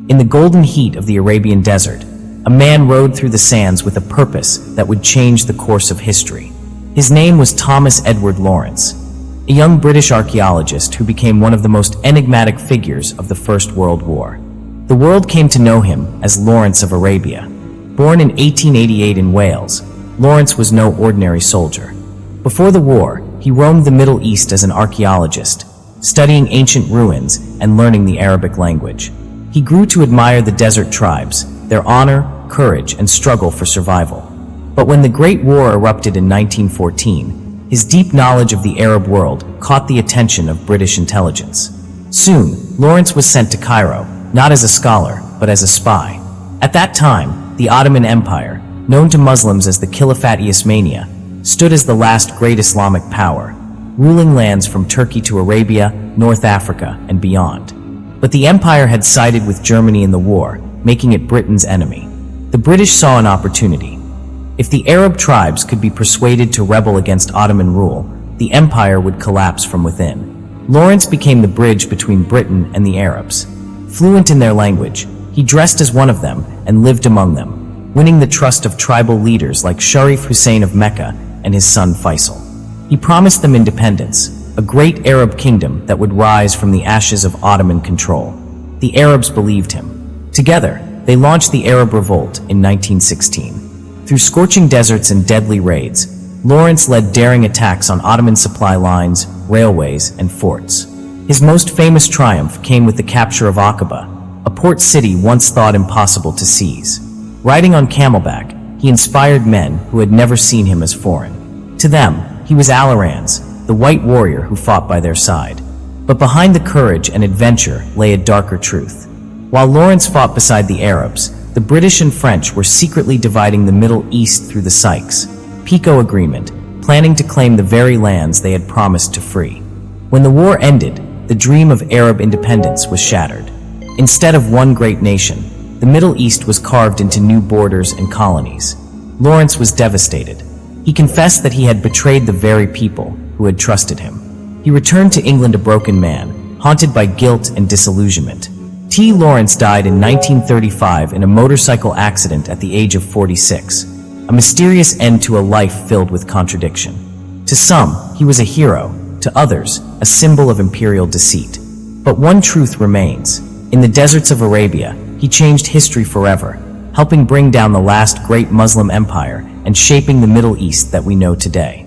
In the golden heat of the Arabian desert, a man rode through the sands with a purpose that would change the course of history. His name was Thomas Edward Lawrence, a young British archaeologist who became one of the most enigmatic figures of the First World War. The world came to know him as Lawrence of Arabia. Born in 1888 in Wales, Lawrence was no ordinary soldier. Before the war, he roamed the Middle East as an archaeologist, studying ancient ruins and learning the Arabic language. He grew to admire the desert tribes, their honor, courage, and struggle for survival. But when the Great War erupted in 1914, his deep knowledge of the Arab world caught the attention of British intelligence. Soon, Lawrence was sent to Cairo, not as a scholar, but as a spy. At that time, the Ottoman Empire, known to Muslims as the Khilafat Islamiyya, stood as the last great Islamic power, ruling lands from Turkey to Arabia, North Africa, and beyond. But the empire had sided with Germany in the war, making it Britain's enemy. The British saw an opportunity. If the Arab tribes could be persuaded to rebel against Ottoman rule, the empire would collapse from within. Lawrence became the bridge between Britain and the Arabs. Fluent in their language, he dressed as one of them and lived among them, winning the trust of tribal leaders like Sharif Hussein of Mecca and his son Faisal. He promised them independence, a great Arab kingdom that would rise from the ashes of Ottoman control. The Arabs believed him. Together, they launched the Arab Revolt in 1916. Through scorching deserts and deadly raids, Lawrence led daring attacks on Ottoman supply lines, railways, and forts. His most famous triumph came with the capture of Aqaba, a port city once thought impossible to seize. Riding on camelback, he inspired men who had never seen him as foreign. To them, he was Al-Aranz, the white warrior who fought by their side. But behind the courage and adventure lay a darker truth. While Lawrence fought beside the Arabs, the British and French were secretly dividing the Middle East through the Sykes-Picot Agreement, planning to claim the very lands they had promised to free. When the war ended, the dream of Arab independence was shattered. Instead of one great nation, the Middle East was carved into new borders and colonies. Lawrence was devastated. He confessed that he had betrayed the very people who had trusted him. He returned to England a broken man, haunted by guilt and disillusionment. T. Lawrence died in 1935 in a motorcycle accident at the age of 46, a mysterious end to a life filled with contradiction. To some, he was a hero, to others, a symbol of imperial deceit. But one truth remains. In the deserts of Arabia, he changed history forever, helping bring down the last great Muslim empire and shaping the Middle East that we know today.